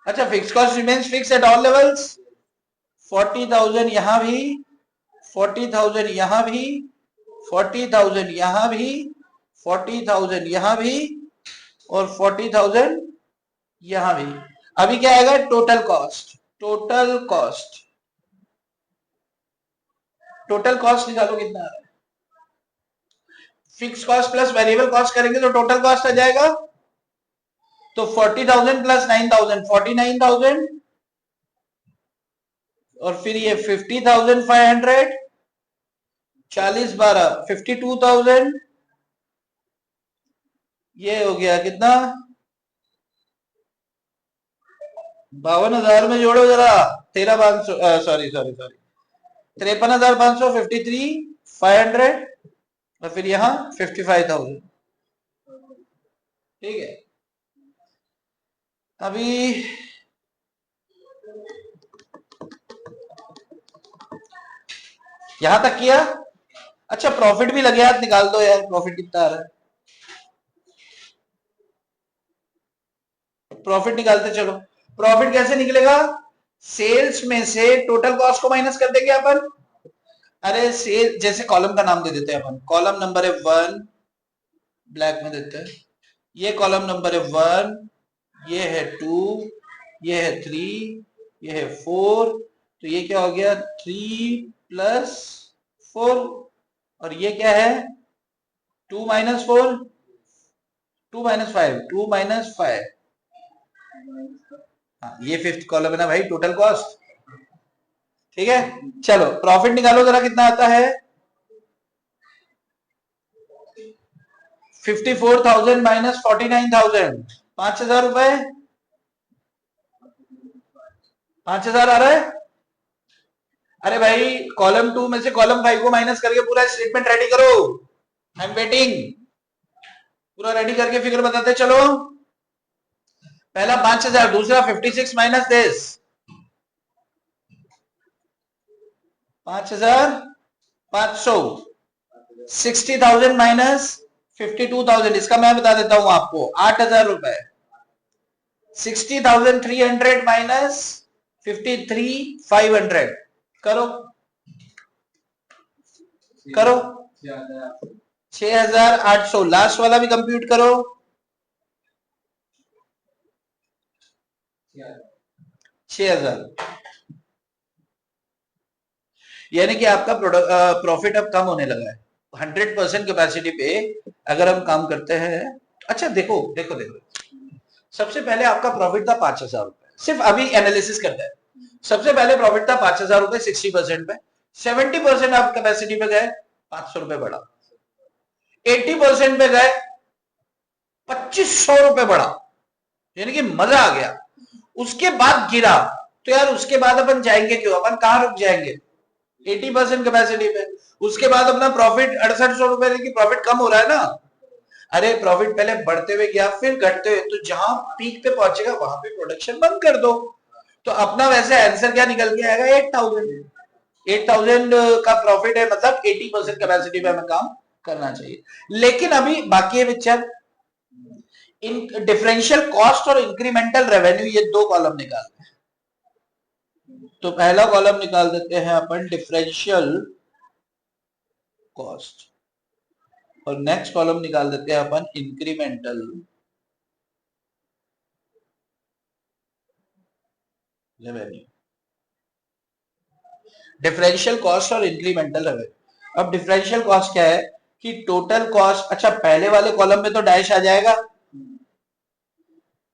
अच्छा, fix cost remains fix at all levels. 40,000 यहां भी, 40,000 यहां भी, 40,000 यहां भी, 40,000 यहां भी, और 40,000 यहां भी। अभी क्या आएगा? Total cost. Total cost, total cost निकालो कितना है? Fix cost plus variable cost करेंगे तो टोटल कॉस्ट आ जाएगा। तो 40,000 प्लस 9,000 49,000, और फिर ये 50,500, 40 12 52,000। ये हो गया कितना? 52,000 में जोड़ो जरा। 13,500, सॉरी सॉरी सॉरी, 53,500, 53,500, और फिर यहाँ 55,000। ठीक है, अभी यहां तक किया। अच्छा, प्रॉफिट भी लगे हाथ निकाल दो यार, प्रॉफिट कितना आ रहा है? प्रॉफिट निकालते चलो। प्रॉफिट कैसे निकलेगा? सेल्स में से टोटल कॉस्ट को माइनस कर देंगे अपन। अरे सेल, जैसे कॉलम का नाम दे देते हैं अपन, कॉलम नंबर है 1, ब्लैक में देते हैं। ये कॉलम नंबर है 1, ये है 2, ये है 3, ये है 4। तो ये क्या हो गया? 3 प्लस 4। और ये क्या है? 2 माइनस 4, 2 माइनस 5, 2 माइनस 5। हाँ, ये फिफ्थ कॉलम है ना भाई, टोटल कॉस्ट। ठीक है, चलो प्रॉफिट निकालो जरा, कितना आता है? 54,000 माइनस 49,000, 5,000 रुपए। 5,000 आ रहा है। अरे भाई कॉलम 2 में से कॉलम 5 को माइनस करके पूरा स्टेटमेंट रेडी करो। I am waiting. पूरा रेडी करके फिगर बताते चलो। पहला 5,000, दूसरा 56 माइनस दिस 5,500, 60,000 माइनस 52,000। इसका मैं बता देता हूं आपको 8,000 रुपए। 60,300 माइनस 53,500 करो करो। 6,800। लास्ट वाला भी कंप्यूट करो। 6,000। यानी कि आपका प्रॉफिट अब कम होने लगा है 100% कैपेसिटी पे अगर हम काम करते हैं। अच्छा देखो देखो देखो, सबसे पहले आपका प्रॉफिट था 5,000 रुपए। सिर्फ अभी एनालिसिस करते हैं। सबसे पहले प्रॉफिट था 5,000 रुपए 60% पे। 70% आप कैपेसिटी पे गए 500 रुपए बढ़ा। 80% पे गए 2,500 रुपए बढ़ा। यानी कि मजा आ गया। उसके बाद गिरा तो यार उसके बाद अपन जाएंगे क्यों, अपन कहां रुक जाएंगे 80% कैपेसिटी पे। उसके बाद अपना प्रॉफिट 6,800 रुपए की प्रॉफिट कम हो रहा है ना। अरे प्रॉफिट पहले बढ़ते हुए गया फिर घटते हुए, तो जहां पीक पे पहुंचेगा वहां पे प्रोडक्शन बंद कर दो। तो अपना वैसे आंसर क्या निकल के आएगा 8,000। 8,000 का प्रॉफिट है, मतलब 80% कैपेसिटी पे हमें काम करना चाहिए। लेकिन अभी बाकी है पिक्चर। इन डिफरेंशियल कॉस्ट और इंक्रीमेंटल रेवेन्यू, ये दो कॉलम निकालते हैं। तो पहला कॉलम निकाल देते हैं अपन डिफरेंशियल कॉस्ट और नेक्स्ट कॉलम निकाल देते हैं अपन इंक्रीमेंटल रेवेन्यू। डिफरेंशियल कॉस्ट और इंक्रीमेंटल रेवेन्यू। अब डिफरेंशियल कॉस्ट क्या है कि टोटल कॉस्ट। अच्छा पहले वाले कॉलम में तो डैश आ जाएगा,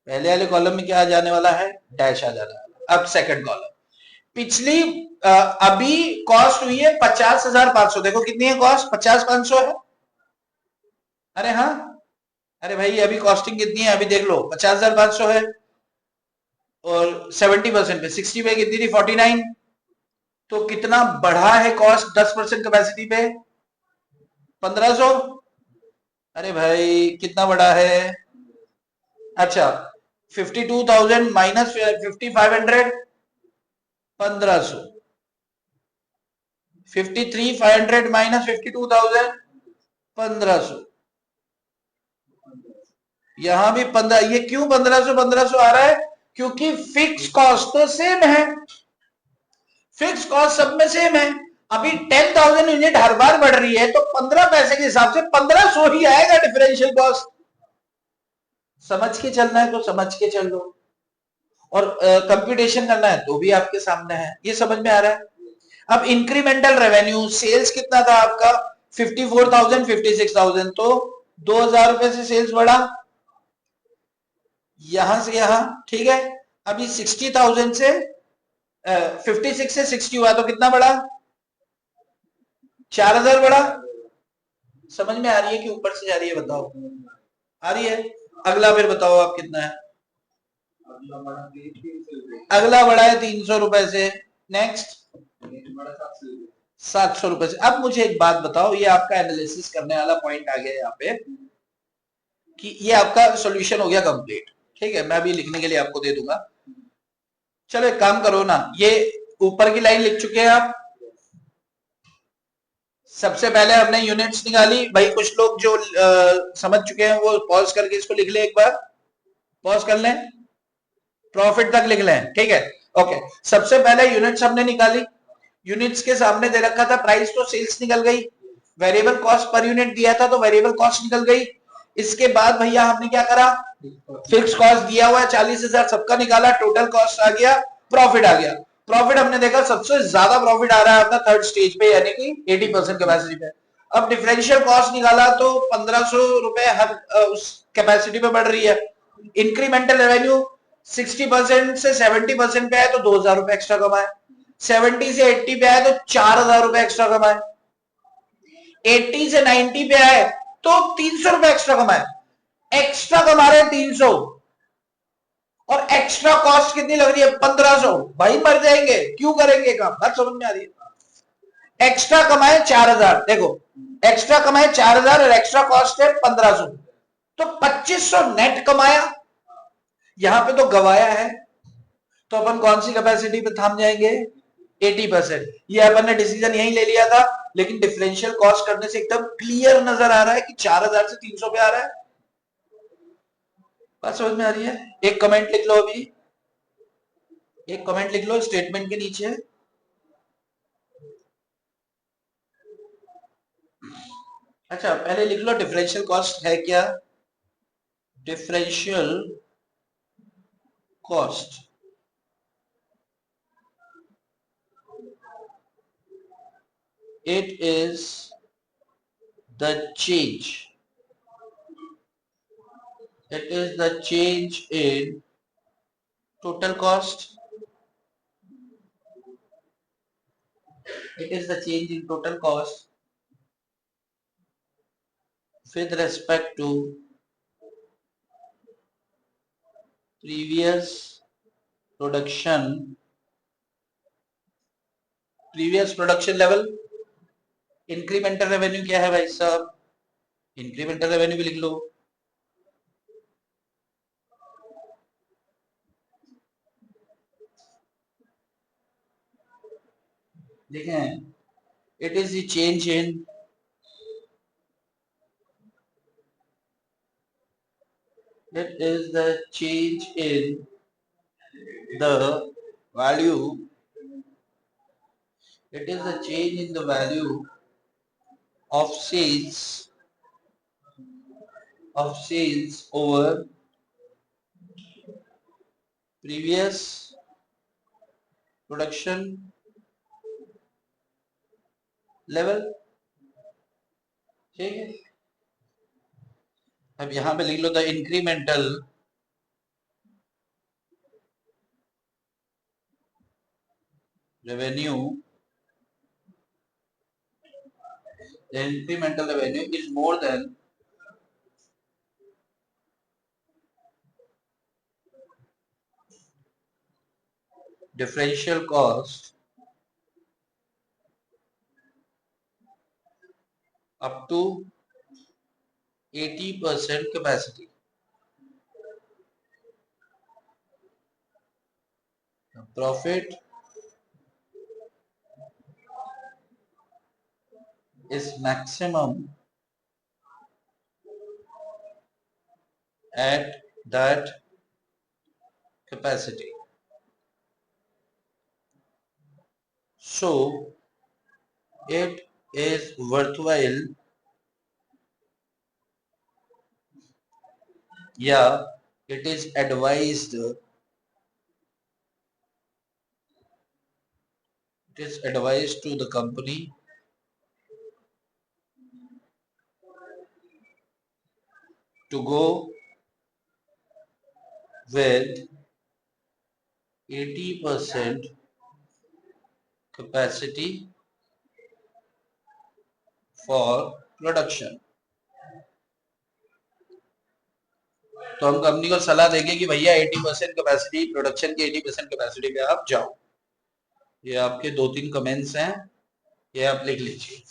पहले वाले कॉलम में क्या आ जाने वाला है डैश आ जाने वाला। अब सेकंड कॉलम पिछली अभी कॉस्ट हुई है 50,500। देखो कितनी है कॉस्ट 50,500 है। अरे हाँ, अरे भाई अभी कॉस्टिंग कितनी है अभी देख लो 50,500 है और 70% पे 60 पे कितनी थी 49। तो कितना बढ़ा है कॉस्ट 10% कैपेसिटी पे 1,500। अरे भाई कितना बढ़ा है। अच्छा 52,000 माइनस 5,500 1,500। 53,500 माइनस 52,000 1,500। यहां भी 15। ये क्यों 1,500 आ रहा है, क्योंकि फिक्स कॉस्ट तो सेम है। फिक्स कॉस्ट सब में सेम है। अभी 10,000 यूनिट हर बार बढ़ रही है तो 15 पैसे के हिसाब से 1,500 ही आएगा डिफरेंशियल कॉस्ट। समझ के चलना है तो समझ के चल लो, और कंप्यूटेशन करना है तो भी आपके सामने है। ये समझ में आ रहा है। अब इंक्रीमेंटल रेवेन्यू, सेल्स कितना था आपका 54,000 56,000, तो 2,000 रुपए से सेल्स बढ़ा यहां से यहां, ठीक है। अभी 60,000 से 56 से 60 हुआ तो कितना बढ़ा 4,000 बढ़ा। समझ में आ रही है कि ऊपर से जा रही है बताओ, आ रही है। अगला फिर बताओ आप कितना है। अगला बढ़ा है 300 रुपए से। नेक्स्ट 700 रुपए से। अब मुझे एक बात बताओ, ये आपका एनालिसिस करने वाला पॉइंट आ गया यहाँ पे कि ये आपका सॉल्यूशन हो गया कंप्लीट, ठीक है। मैं अभी लिखने के लिए आपको दे दूंगा। चलो एक काम करो ना, ये ऊपर की लाइन लिख चुके हैं आप। सबसे पहले हमने यूनिट्स निकाली भाई। कुछ लोग जो समझ चुके हैं वो पॉज करके इसको लिख ले, एक बार पॉज कर लें, प्रॉफिट तक लिख लें, ठीक है। ओके, सबसे पहले यूनिट्स हमने निकाली। यूनिट्स के सामने दे रखा था प्राइस, तो सेल्स निकल गई। वेरिएबल कॉस्ट पर यूनिट दिया था तो वेरिएबल कॉस्ट निकल गई। इसके बाद भैया हमने क्या करा, फिक्स कॉस्ट दिया हुआ है 40,000 सबका निकाला, टोटल कॉस्ट आ गया, प्रॉफिट आ गया। प्रॉफिट हमने देखा सबसे ज्यादा प्रॉफिट आ रहा है अपना थर्ड स्टेज पे, यानी कि 80% कैपेसिटी पे। अब डिफरेंशियल कॉस्ट निकाला तो 1,500 रुपए हर उस कैपेसिटी पे बढ़ रही है। इंक्रीमेंटल रेवेन्यू 60% से 70% पे आए तो 2,000 रुपए एक्स्ट्रा कमाए। 70 से 80 पे आए तो 4,000 रुपए एक्स्ट्रा कमाए। 80 से 90 पे आए तो 300 रुपए एक्स्ट्रा कमाए। एक्स्ट्रा कमा रहे 300, और एक्स्ट्रा कॉस्ट कितनी लग रही है? 1500। भाई मर जाएंगे, क्यों करेंगे काम? बात समझ में आ रही है? एक्स्ट्रा कमाए 4000, देखो एक्स्ट्रा कमाए 4000 और एक्स्ट्रा कॉस्ट है 1500, तो 2500 नेट कमाया, यहां पे तो गवाया है। तो अपन कौन सी कैपेसिटी पे थाम जाएंगे? 80%। ये अपन ने डिसीजन यही ले लिया था, लेकिन डिफरेंशियल कॉस्ट करने से एकदम क्लियर नजर आ रहा है कि 4000 से 300 पे आ रहा है। बात समझ में आ रही है? एक कमेंट लिख लो अभी, एक कमेंट लिख लो स्टेटमेंट के नीचे। अच्छा पहले लिख लो डिफरेंशियल कॉस्ट है क्या? Differential cost it is the change, it is the change in total cost, it is the change in total cost with respect to previous production level। Incremental revenue क्या है भाई साहब? इंक्रीमेंटल रेवेन्यू भी लिख लो। देखें, it is the change in it is the change in the value, it is the change in the value of sales over previous production level. ठीक है, अब यहां पे लिख लो the incremental revenue, the incremental revenue is more than differential cost up to 80% capacity। Profit is maximum at that capacity, so it is worthwhile, yeah, it is advised, it is advised to the company to go with 80% capacity for production। तो हम company को सलाह देंगे कि भैया 80% capacity, production की 80% capacity पे आप जाओ। ये आपके 2-3 कमेंट्स हैं, ये आप लिख लीजिए।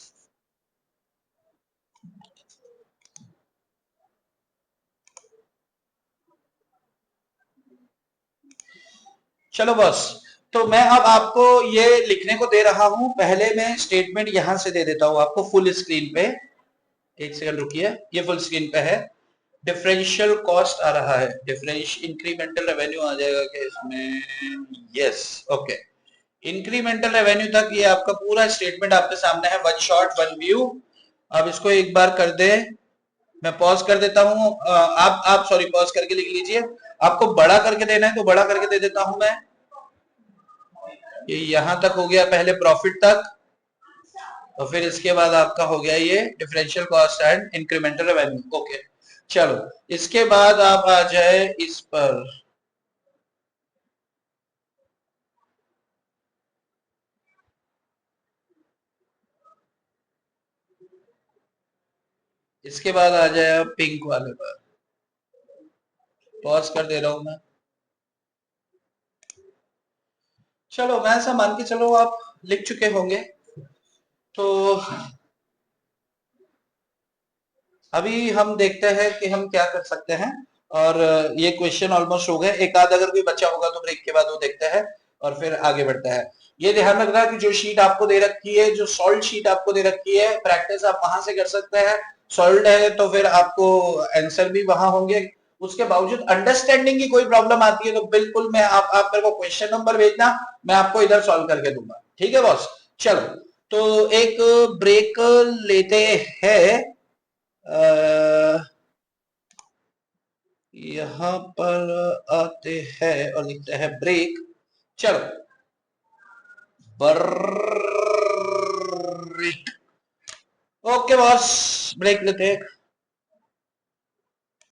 चलो बस, तो मैं अब आपको ये लिखने को दे रहा हूं, पहले मैं स्टेटमेंट यहां से दे देता हूं आपको फुल स्क्रीन पे। एक सेकंड रुकिए, ये फुल स्क्रीन पे है। डिफरेंशियल कॉस्ट आ रहा है, डिफरेंशियल इंक्रीमेंटल रेवेन्यू आ जाएगा क्या इसमें? Yes, okay. इंक्रीमेंटल रेवेन्यू तक ये आपका पूरा स्टेटमेंट आपके सामने है, वन शॉट वन व्यू। अब इसको एक बार कर दे, मैं पॉज कर देता हूं। आप सॉरी पॉज करके लिख लीजिए। आपको बड़ा करके देना है तो बड़ा करके दे देता हूं मैं। ये यहां तक हो गया पहले प्रॉफिट तक, और फिर इसके बाद आपका हो गया ये differential cost and incremental revenue. Okay, चलो इसके बाद आप आ जाए इस पर। इसके बाद आ जाए आप पिंक वाले पर। पॉज कर दे रहा हूं मैं। चलो मैं ऐसा मान के चलो आप लिख चुके होंगे। तो अभी हम देखते हैं कि हम क्या कर सकते हैं। और ये क्वेश्चन ऑलमोस्ट हो गए, एक आध अगर कोई बच्चा होगा तो ब्रेक के बाद वो देखते हैं और फिर आगे बढ़ता है। ये ध्यान रखना कि जो शीट आपको दे रखी है, जो सॉल्व शीट आपको दे रखी है, प्रैक्टिस आप वहां से कर सकते हैं। सॉल्व है तो फिर आपको आंसर भी वहां होंगे। उसके बावजूद अंडरस्टैंडिंग की कोई प्रॉब्लम आती है तो बिल्कुल मैं आप मेरे को क्वेश्चन नंबर भेजना, मैं आपको इधर सॉल्व करके दूंगा। ठीक है बॉस? चलो तो एक ब्रेक लेते हैं। यहां पर आते हैं और लिखते हैं ब्रेक। चलो ब्रेक। ओके बॉस, ब्रेक लेते हैं।